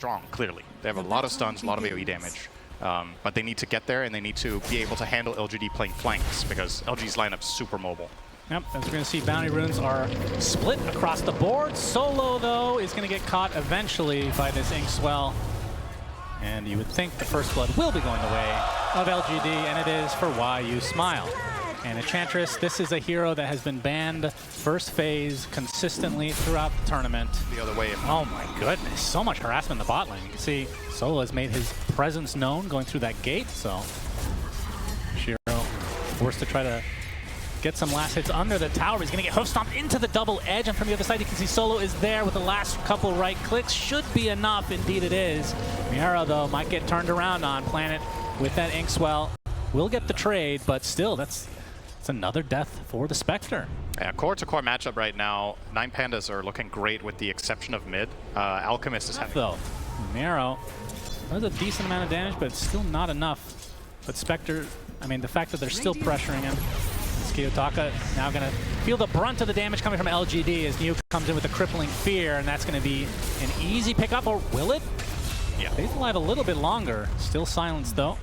strong, clearly. They have a lot of stuns, a lot of AoE damage. But they need to get there, and they need to be able to handle LGD playing flanks, because LG's lineup's super mobile. Yep, as we're going to see, bounty runes are split across the board. Solo, though, is going to get caught eventually by this Inkswell. And you would think the first blood will be going the way of LGD, and it is for Why You Smile. And Enchantress, this is a hero that has been banned first phase consistently throughout the tournament. The other way. Oh my goodness, so much harassment in the bot lane. You can see Solo has made his presence known going through that gate, so Shiro forced to try to get some last hits under the tower. He's going to get hoof stomped into the double edge, and from the other side you can see Solo is there with the last couple right clicks. Should be enough, indeed it is. Miara, though, might get turned around on Planet with that Inkswell. Will get the trade, but still, it's another death for the Spectre. Yeah, core-to-core matchup right now. 9 Pandas are looking great with the exception of mid. Alchemist is having... Though, Miara does a decent amount of damage, but it's still not enough. But Spectre, I mean, the fact that they're still pressuring him. Kiyotaka now going to feel the brunt of the damage coming from LGD as Neo comes in with a crippling fear, and that's going to be an easy pickup, or will it? Yeah. Stays alive a little bit longer. Still silenced, though.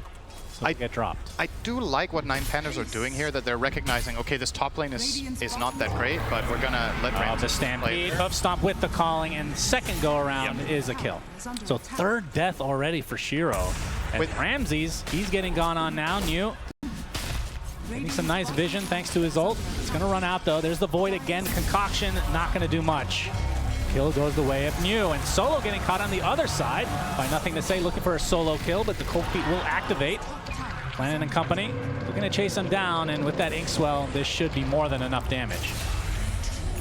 So they get dropped. I do like what 9 Pandas are doing here, that they're recognizing, okay, this top lane is not that great, but we're going to let Ramsey the Stampede, hoof stomp with the calling, and second go-around is a kill. So third death already for Shiro. And with Ramses, he's getting gone on now. New getting some nice vision thanks to his ult. It's going to run out, though. There's the Void again. Concoction, not going to do much. Kill goes the way of New, and Solo getting caught on the other side by Nothing to Say, looking for a solo kill, but the Cold Feet will activate. Planet and company looking to chase him down, and with that Inkswell, this should be more than enough damage.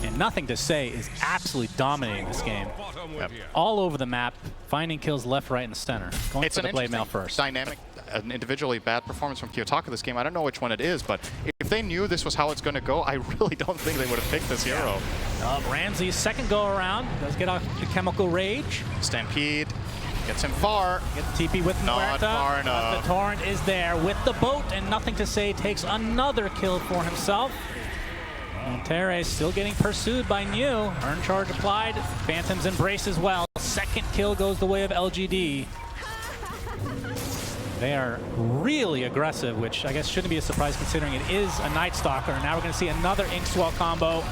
And Nothing to Say is absolutely dominating this game. Yep. All over the map, finding kills left, right, and center. Going for the blade mail first. Dynamic, an individually bad performance from Kiyotaka this game. I don't know which one it is, but if they knew this was how it's going to go, I really don't think they would have picked this hero. Ramsey's second go around does get off the Chemical Rage. Stampede gets him far. Get the TP with not far enough. The Torrent is there with the boat, and Nothing to Say takes another kill for himself. And Teres still getting pursued by New. Earn charge applied. Phantom's Embrace as well. Second kill goes the way of LGD. They are really aggressive, which I guess shouldn't be a surprise considering it is a Night Stalker. And now we're going to see another Inkswell combo.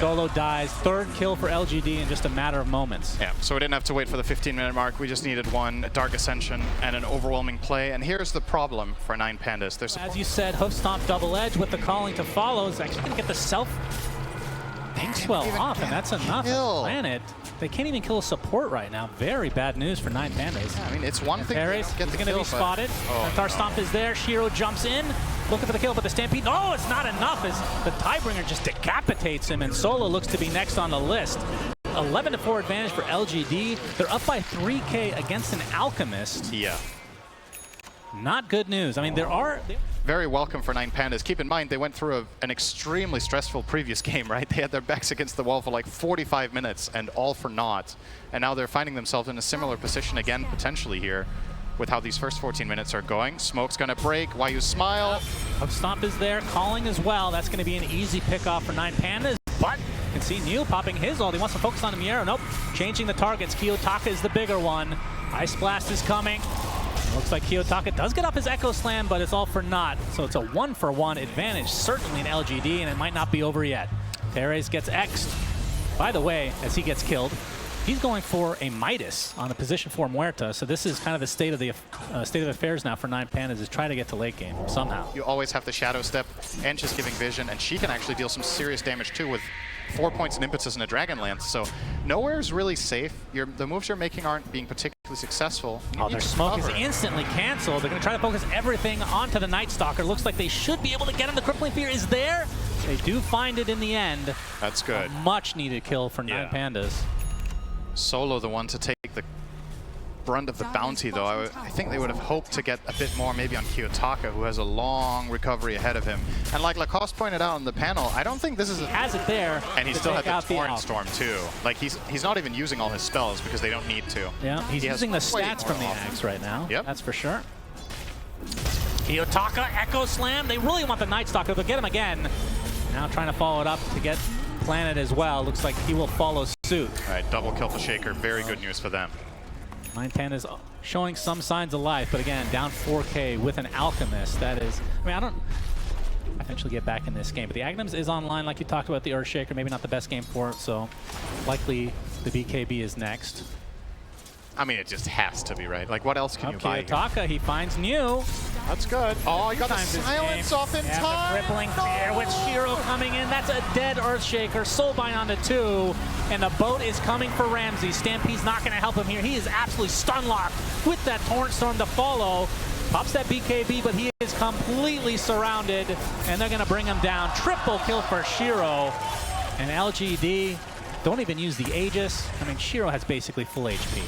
Solo dies. Third kill for LGD in just a matter of moments. Yeah, so we didn't have to wait for the 15-minute mark. We just needed one Dark Ascension and an overwhelming play. And here's the problem for 9 Pandas. There's, as you said, hoof stomp double edge with the calling to follow is actually going to get the self Inkswell off, and that's enough. Planet, they can't even kill a support right now. Very bad news for 9 Pandas. Yeah, I mean, it's one thing to get the kill, going to be spotted. Thar Stomp is there. Shiro jumps in, looking for the kill, but the Stampede, oh, it's not enough as the Tidebringer just decapitates him, and Solo looks to be next on the list. 11-4 advantage for LGD. They're up by 3K against an Alchemist. Yeah. Not good news. I mean, there are... Very welcome for 9 Pandas. Keep in mind, they went through an extremely stressful previous game, right? They had their backs against the wall for like 45 minutes and all for naught. And now they're finding themselves in a similar position again, potentially here, with how these first 14 minutes are going. Smoke's going to break. Why You Smile. Hook Stomp is there. Calling as well. That's going to be an easy pickoff for 9 Pandas. But you can see Neil popping his ult. He wants to focus on the Miara. Nope. Changing the targets. Kiyotaka is the bigger one. Ice Blast is coming. Looks like Kiyotaka does get off his Echo Slam, but it's all for naught. So it's a 1-for-1 advantage, certainly in LGD, and it might not be over yet. Teres gets X'd. By the way, as he gets killed, he's going for a Midas on the position for Muerta. So this is kind of the state of affairs now for 9 Pandas, is try to get to late game somehow. You always have the Shadow Step, and she's giving vision, and she can actually deal some serious damage too with 4 points in impetus and a Dragon Lance. So nowhere's really safe. The moves you're making aren't being particularly successful. Oh, their smoke is instantly canceled. They're going to try to focus everything onto the Night Stalker. Looks like they should be able to get him. The Crippling Fear is there. They do find it in the end. That's good. A much needed kill for 9 Pandas. Solo the one to take the brunt of the bounty, though. I think they would have hoped to get a bit more maybe on Kiyotaka, who has a long recovery ahead of him. And like Lacoste pointed out on the panel, I don't think this is... He has it there. And he still had the Torrent Storm, too. Like, he's not even using all his spells because they don't need to. Yeah, he's using the stats from the Axe right now. Yep. That's for sure. Kiyotaka, Echo Slam. They really want the Night Stalker. They'll get him again. Now trying to follow it up to get Planet as well. Looks like he will follow suit. All right, double kill for Shaker. Very good news for them. Nine Pandas showing some signs of life, but again, down 4K with an Alchemist. That is, I mean, I eventually get back in this game, but the Aghanim's is online, like you talked about the Earthshaker. Maybe not the best game for it, so likely the BKB is next. I mean, it just has to be, right? Like, what else can you buy here? Kiyotaka, he finds new. That's good. Oh, he got the silence off in time. The crippling fear with Shiro coming in. That's a dead Earthshaker. Soulbind onto 2, and the boat is coming for Ramsey. Stampede's not going to help him here. He is absolutely stun locked with that Torrent Storm to follow. Pops that BKB, but he is completely surrounded, and they're going to bring him down. Triple kill for Shiro. And LGD don't even use the Aegis. I mean, Shiro has basically full HP.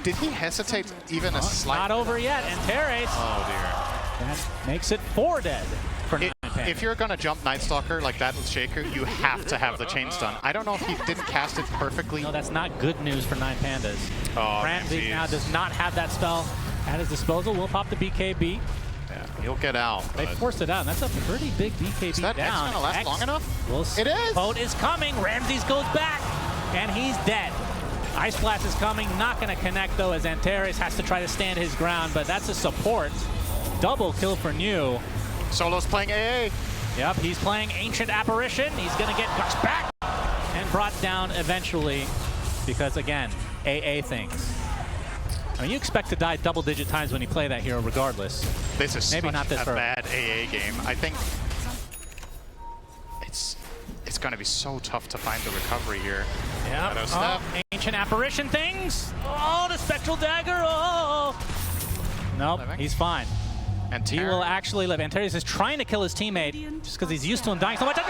Did he hesitate even a slight? Not over yet, and Teres. Oh dear. That makes it 4 dead for Nine Pandas. If you're gonna jump Night Stalker like that with Shaker, you have to have the chain stun. I don't know if he didn't cast it perfectly. No, that's not good news for Nine Pandas. Oh, Ramsey now does not have that spell at his disposal. Will pop the BKB. Yeah, he'll get out. They forced it out, and that's a pretty big BKB is that down. X gonna last long enough? We'll it is. Boat is coming. Ramses goes back, and he's dead. Ice Blast is coming, not going to connect though, as Antares has to try to stand his ground, but that's a support. Double kill for New. Solo's playing AA. Yep, he's playing Ancient Apparition. He's going to get pushed back and brought down eventually because, again, AA things. I mean, you expect to die double-digit times when you play that hero regardless. This is maybe not this a bad AA game. I think it's going to be so tough to find the recovery here. Yeah. Oh, Ancient Apparition things. Oh, the Spectral Dagger. Oh. Nope, he's fine. And he will actually live. Antares is trying to kill his teammate just because he's used to him dying so much. Oh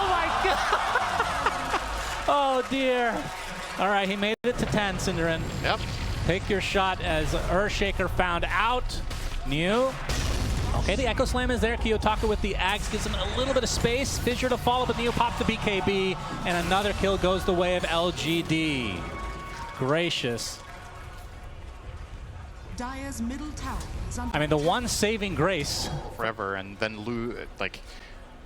my God. Oh dear. All right, he made it to 10, Cinderin. Yep. Take your shot as Earthshaker found out. New. Okay, the Echo Slam is there. Kiyotaka with the Axe gives him a little bit of space. Fissure to follow, but Neo pops the BKB, and another kill goes the way of LGD. Gracious. Dire's middle tower is under I mean, the one saving grace. Forever, and then lose, like,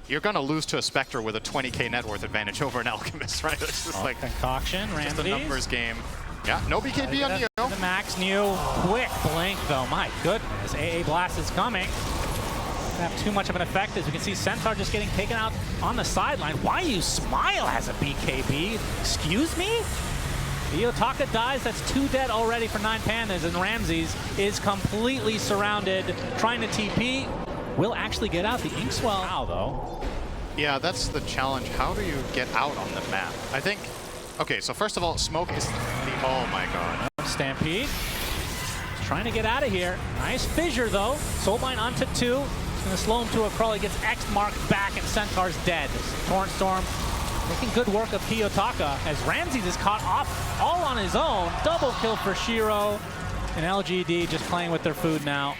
you're going to lose to a Spectre with a 20k net worth advantage over an Alchemist, right? It's just like Concoction, just Ramses. a numbers game. Yeah, no BKB on Neo. The max New. Quick blink, though. My goodness. AA Blast is coming. Doesn't have too much of an effect. As we can see, Centaur just getting taken out on the sideline. Why you smile has a BKB? Excuse me? Kiyotaka dies. That's 2 dead already for Nine Pandas, and Ramses is completely surrounded. Trying to TP. Will actually get out the Inkswell now, though. Yeah, that's the challenge. How do you get out on the map? I think, okay, so first of all, Smoke is the, oh my God. Stampede. Trying to get out of here. Nice fissure, though. Soulbind onto 2. He's going to slow him to a crawl. He gets X marked back, and Centaur's dead. Torrent Storm making good work of Kiyotaka as Ramses is caught off all on his own. Double kill for Shiro. And LGD just playing with their food now.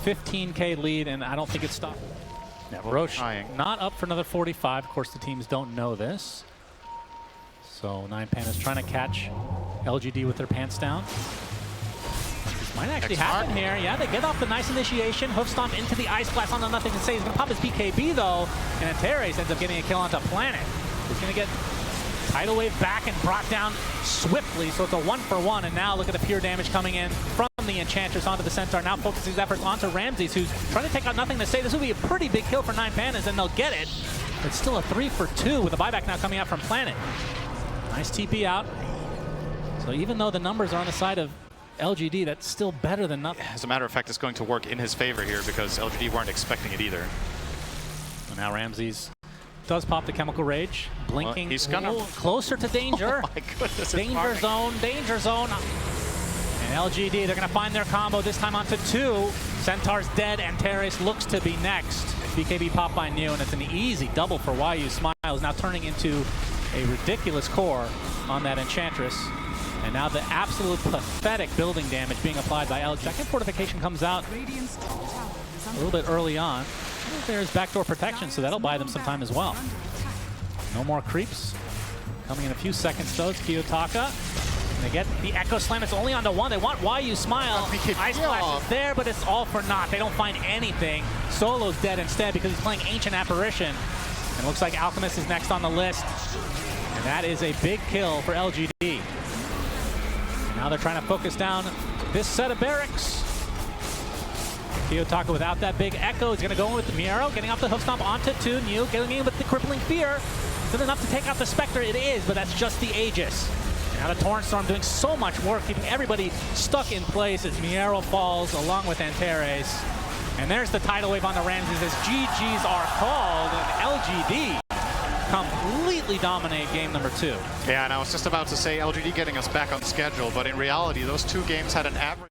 15k lead, and I don't think it's stopped. Yeah, Roche not up for another 45. Of course, the teams don't know this. So Nine Pandas trying to catch LGD with their pants down. This might actually happen here. Yeah, they get off the nice initiation. Hoof Stomp into the Ice Blast on the nothing to say. He's going to pop his BKB, though. And Antares ends up getting a kill onto Planet. He's going to get Tidal Wave back and brought down swiftly. So it's a 1-for-1. And now look at the pure damage coming in from the Enchantress onto the Centaur. Now focuses his efforts onto Ramses, who's trying to take out nothing to say. This will be a pretty big kill for Nine Pandas, and they'll get it. It's still a 3-for-2 with a buyback now coming out from Planet. Nice TP out. So even though the numbers are on the side of LGD, that's still better than nothing. As a matter of fact, it's going to work in his favor here because LGD weren't expecting it either. And now Ramses does pop the Chemical Rage. Blinking. Well, he's gonna closer to danger. Oh my goodness. Danger zone, danger zone. And LGD, they're going to find their combo this time onto 2. Centaur's dead, and Teres looks to be next. BKB pop by New, and it's an easy double for YU. Smiles now turning into a ridiculous core on that Enchantress. And now the absolute pathetic building damage being applied by LG. Second fortification comes out a little bit early on. There's backdoor protection, so that'll buy them some time as well. No more creeps. Coming in a few seconds, though, it's Kiyotaka. And they get the Echo Slam. It's only onto 1. They want YU Smile. Ice Flash is there, but it's all for naught. They don't find anything. Solo's dead instead because he's playing Ancient Apparition. And it looks like Alchemist is next on the list. And that is a big kill for LGD. And now they're trying to focus down this set of barracks. Kiyotaka without that big echo is going to go in with Miero, getting off the hook stomp onto 2. New getting in with the crippling fear. Is it enough to take out the Spectre? It is, but that's just the Aegis. Now the Torrent Storm doing so much work, keeping everybody stuck in place as Miero falls along with Antares. And there's the tidal wave on the Ramses as GGs are called, and LGD completely dominate game number 2. Yeah, and I was just about to say LGD getting us back on schedule, but in reality, those 2 games had an average